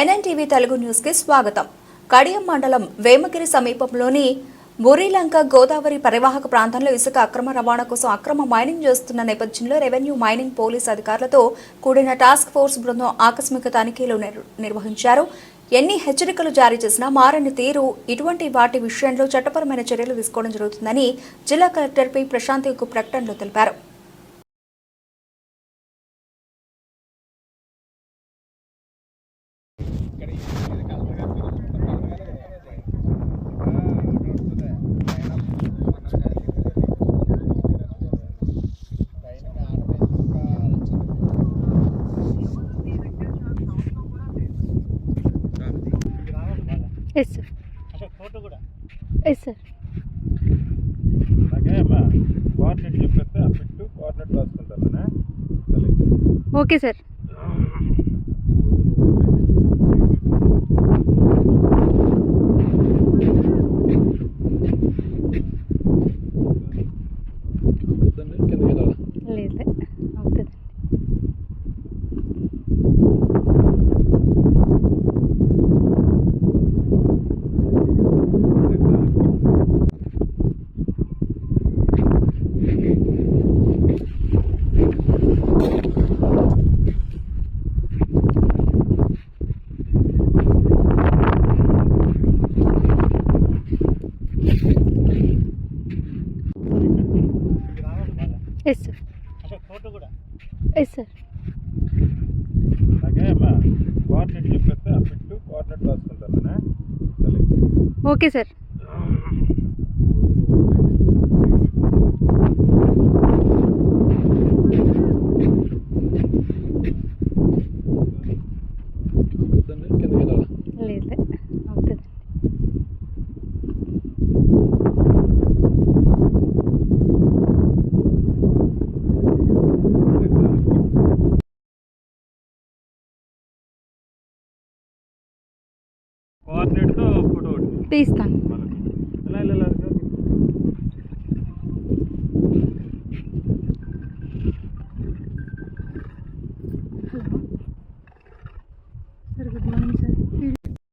Nine TV Telugu news కి స్వాగతం. కడియం మండలం వేమగిరి సమీపంలోని బురిలంక గోదావరి పరివాహక ప్రాంతంలో ఇసుక అక్రమ రవాణా కోసం అక్రమ మైనింగ్ చేస్తున్న నేపథ్యంలో రెవెన్యూ మైనింగ్ పోలీస్ అధికారులతో కూడిన టాస్క్ ఫోర్స్ బృందం ఆకస్మిక తనిఖీలు నిర్వహించారు. ఎన్ని హెచ్చరికలు జారీ చేసినా మారని తీరు ఇటువంటి వాటి విషయంలో చట్టపరమైన చర్యలు తీసుకోవడం జరుగుతుందని జిల్లా కలెక్టర్ పి ప్రశాంతి ఒక ప్రకటనలో తెలిపారు. Yes, sir. Yes, sir. Okay, sir. Yes, sir. Yes, sir. Okay, sir. తీస్తాను.